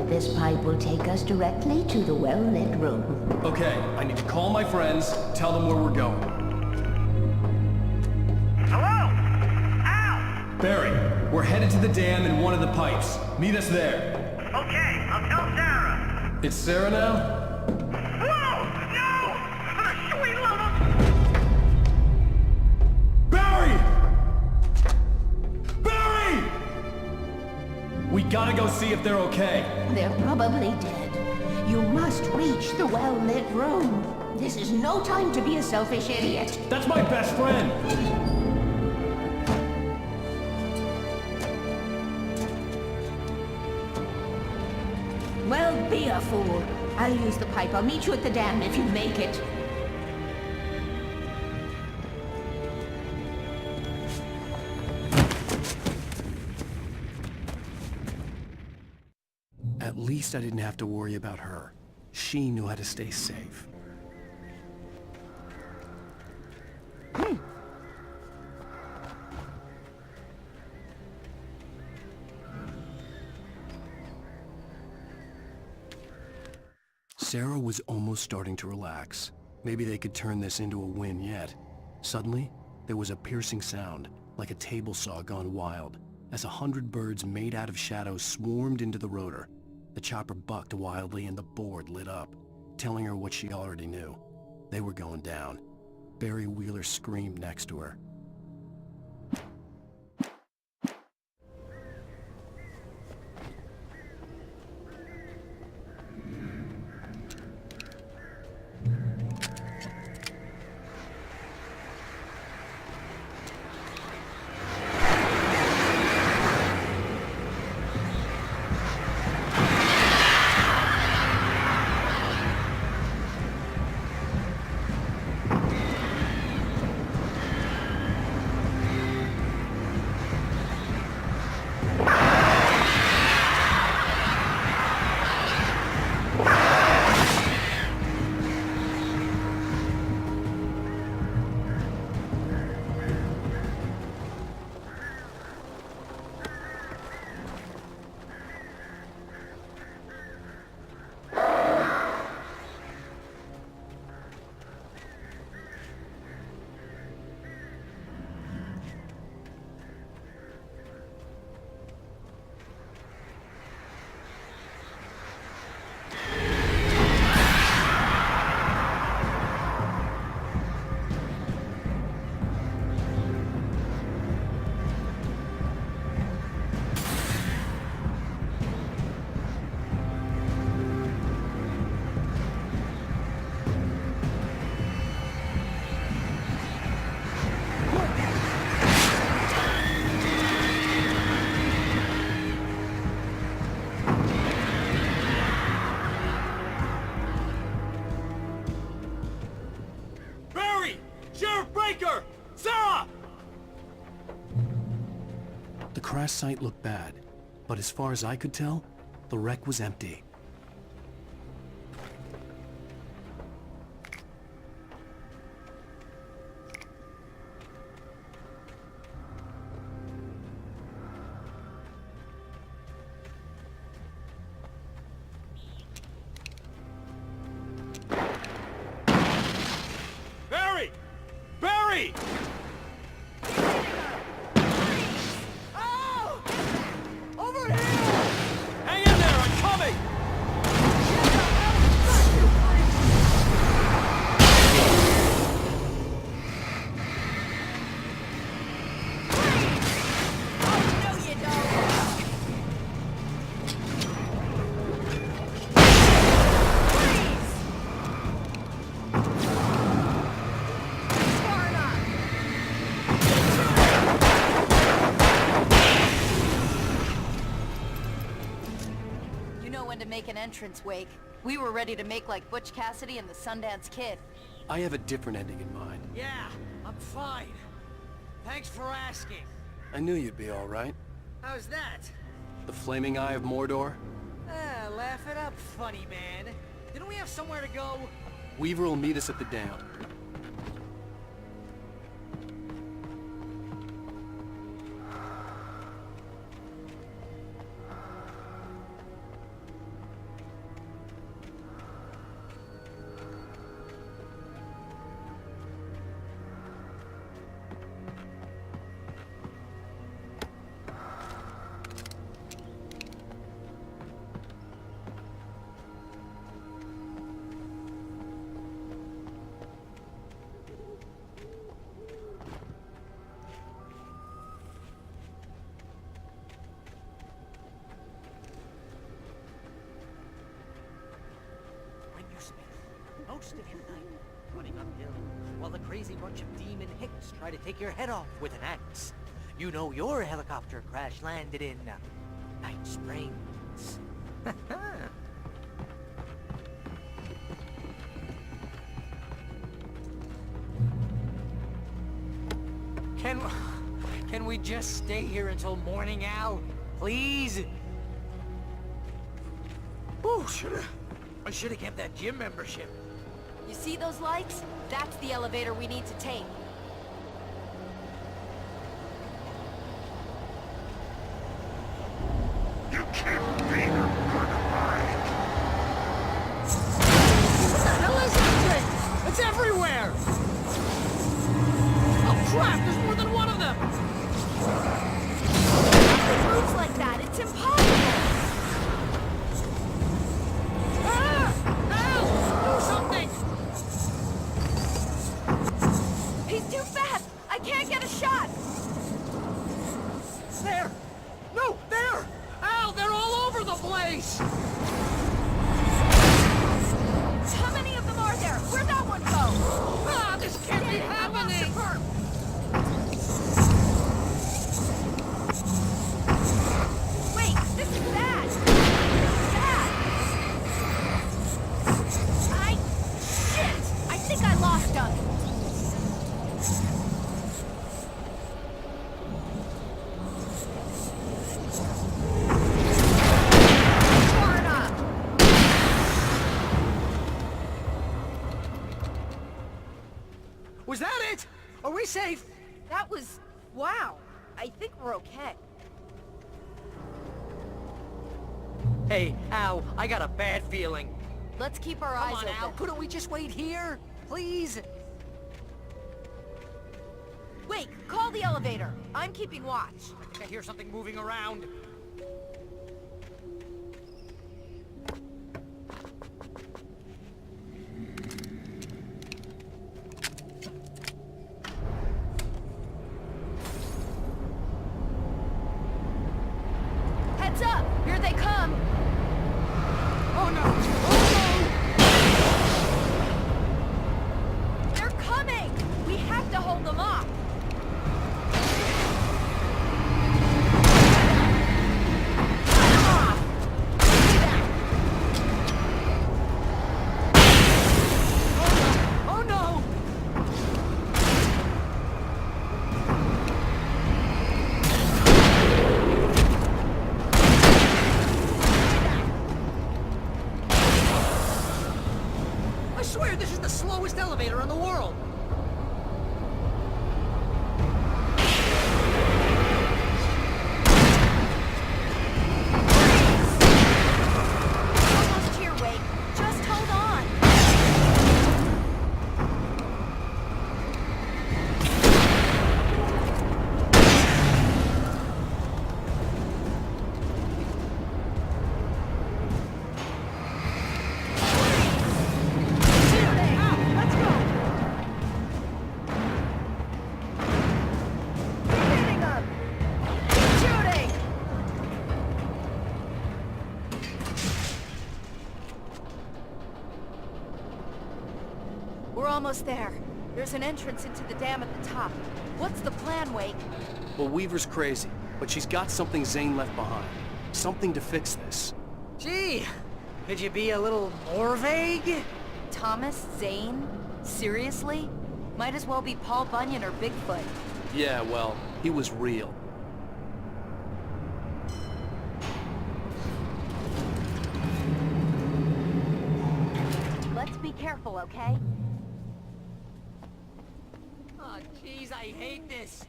This pipe will take us directly to the well-lit room. Okay, I need to call my friends, tell them where we're going. Hello? Al! Barry, we're headed to the dam in one of the pipes. Meet us there. Okay, I'll tell Sarah. It's Sarah now? Whoa! No! For the sweet love of... Barry! Barry! We gotta go see if they're okay. They're probably dead. You must reach the well-lit room. This is no time to be a selfish idiot. That's my best friend! Well, be a fool. I'll use the pipe. I'll meet you at the dam if you make it. At least I didn't have to worry about her. She knew how to stay safe. Sarah was almost starting to relax. Maybe they could turn this into a win yet. Suddenly, there was a piercing sound, like a table saw gone wild, as 100 birds made out of shadows swarmed into the rotor. The chopper bucked wildly and the board lit up, telling her what she already knew. They were going down. Barry Wheeler screamed next to her. The crash site looked bad, but as far as I could tell, the wreck was empty. Barry! Barry! To make an entrance wake. We were ready to make like Butch Cassidy and the Sundance Kid. I have a different ending in mind. Yeah, I'm fine. Thanks for asking. I knew you'd be all right. How's that? The flaming eye of Mordor? Laugh it up, funny man. Didn't we have somewhere to go? Weaver will meet us at the dam. Most of your night running uphill while the crazy bunch of demon hicks try to take your head off with an axe. You know your helicopter crash landed in Night Springs. Can we just stay here until morning, Al? Please? Ooh, I should have kept that gym membership. You see those lights? That's the elevator we need to take. You can't beat her, good He's too fast! I can't get a shot! There! No, there! Ow, they're all over the place! How many of them are there? Where'd that one go? Ah, this can't be happening! Wait, this is bad! Shit! I think I lost him! Was that it? Are we safe? That was... wow. I think we're okay. Hey, Al, I got a bad feeling. Let's keep our eyes Come on, open. Al, couldn't we just wait here? Please? Wait, call the elevator. I'm keeping watch. I think I hear something moving around. Heads up! Here they come! Oh no! Oh They're coming! We have to hold them off! no! Oh no! I swear this is the slowest elevator in the world! Almost here, Wake. Just hold on! Let's go! Hitting them! Shooting! We're almost there. There's an entrance into the dam at the top. What's the plan, Wake? Well, Weaver's crazy, but she's got something Zane left behind. Something to fix this. Gee, could you be a little more vague? Thomas Zane? Seriously? Might as well be Paul Bunyan or Bigfoot. Yeah, well, he was real. Let's be careful, okay? Oh, jeez, I hate this.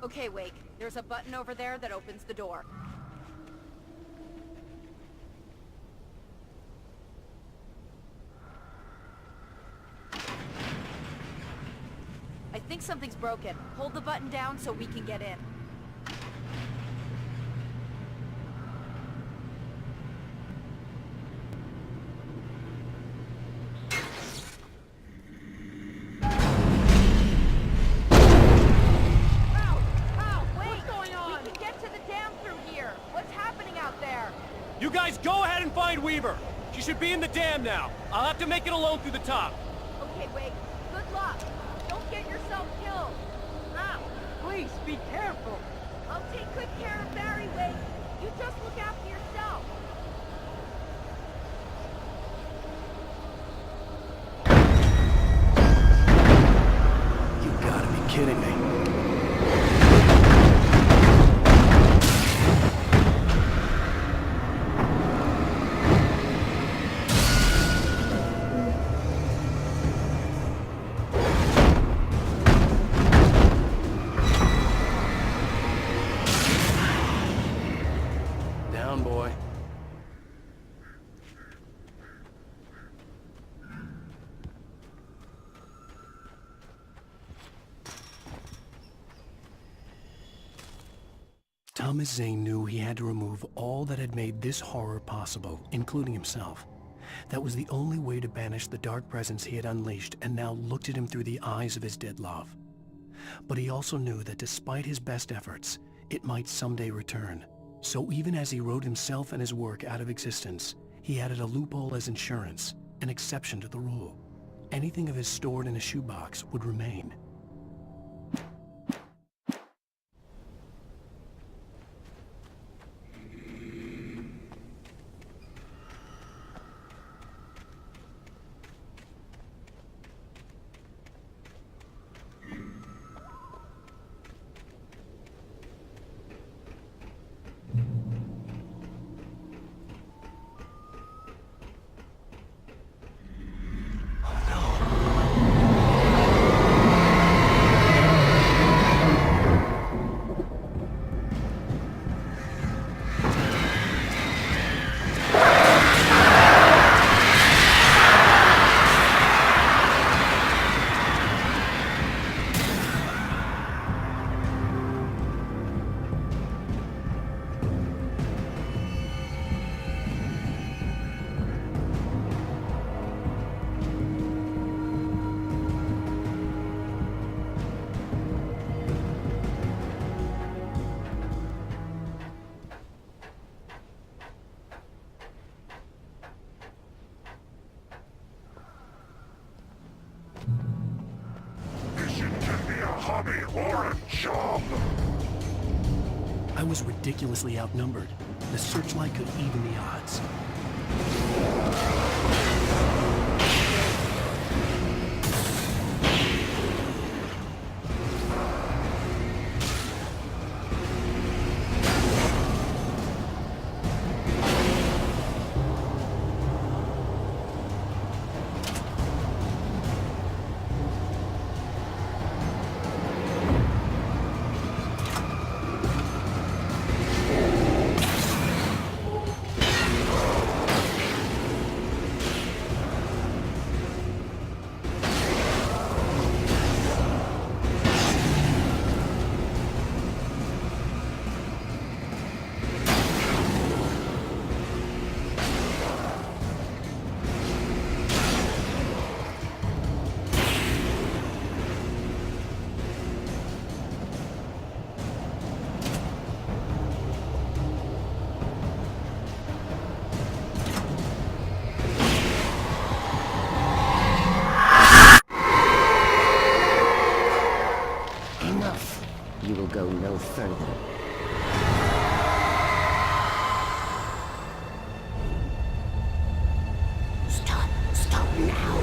Okay, Wake. There's a button over there that opens the door. I think something's broken. Hold the button down so we can get in. You guys go ahead and find Weaver. She should be in the dam now. I'll have to make it alone through the top. Okay, Wake. Good luck. Don't get yourself killed. Ow! Please, be careful. I'll take good care of Barry, Wake. You just look after yourself. You gotta be kidding me. Down, boy. Thomas Zane knew he had to remove all that had made this horror possible, including himself. That was the only way to banish the dark presence he had unleashed and now looked at him through the eyes of his dead love. But he also knew that despite his best efforts, it might someday return. So even as he wrote himself and his work out of existence, he added a loophole as insurance, an exception to the rule. Anything of his stored in a shoebox would remain. I was ridiculously outnumbered. The searchlight could even the odds. You will go no further. Stop now.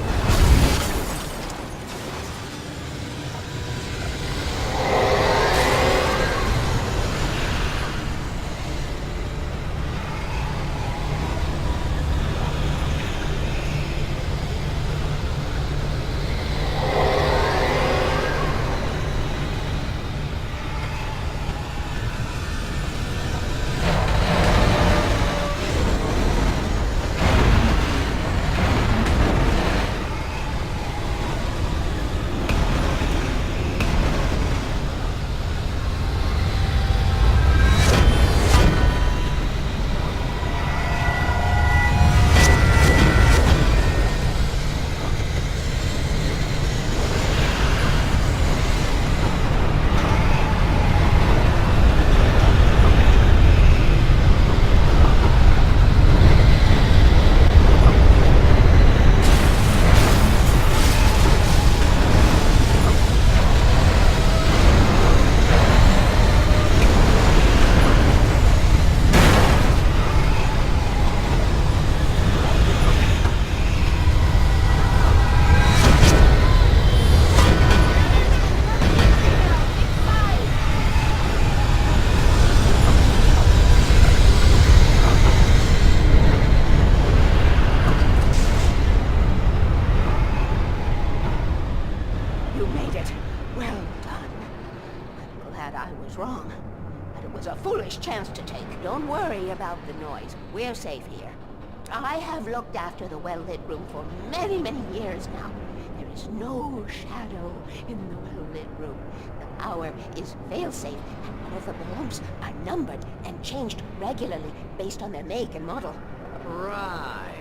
Chance to take. Don't worry about the noise. We're safe here. I have looked after the well-lit room for many, many years now. There is no shadow in the well-lit room. The hour is fail-safe, and all the bulbs are numbered and changed regularly based on their make and model. Right.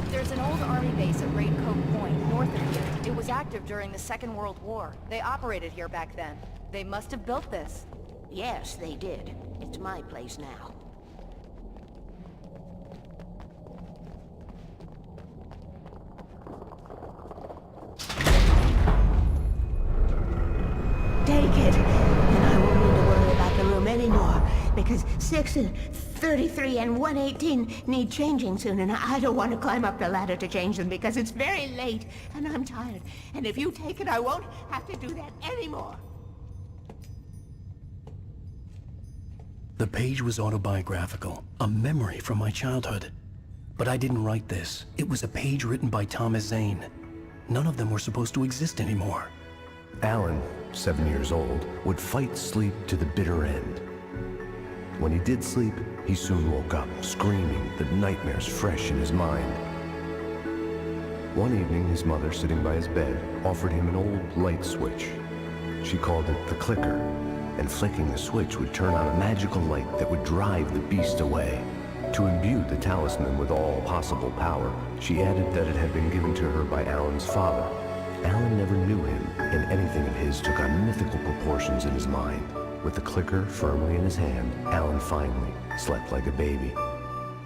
There's an old army base at Raincoat Point, north of here. It was active during the Second World War. They operated here back then. They must have built this. Yes, they did. It's my place now. Take it, and I won't need to worry about the room anymore, because 6 and 33 and 118 need changing soon, and I don't want to climb up the ladder to change them because it's very late, and I'm tired. And if you take it, I won't have to do that anymore. The page was autobiographical, a memory from my childhood. But I didn't write this. It was a page written by Thomas Zane. None of them were supposed to exist anymore. Alan, 7 years old, would fight sleep to the bitter end. When he did sleep, he soon woke up, screaming, the nightmares fresh in his mind. One evening, his mother, sitting by his bed, offered him an old light switch. She called it the clicker, and flicking the switch would turn on a magical light that would drive the beast away. To imbue the talisman with all possible power, she added that it had been given to her by Alan's father. Alan never knew him, and anything of his took on mythical proportions in his mind. With the clicker firmly in his hand, Alan finally slept like a baby.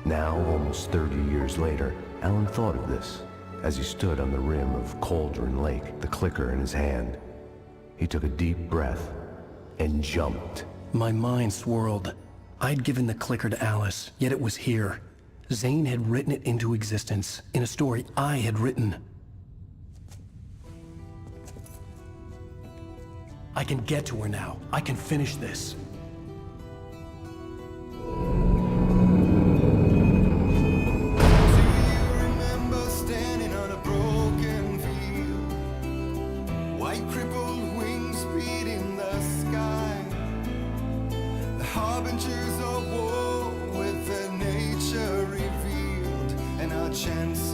Now, almost 30 years later, Alan thought of this as he stood on the rim of Cauldron Lake, the clicker in his hand. He took a deep breath and jumped. My mind swirled. I'd given the clicker to Alice, yet it was here. Zane had written it into existence, in a story I had written. I can get to her now. I can finish this. Harbingers of war with their nature revealed, and our chance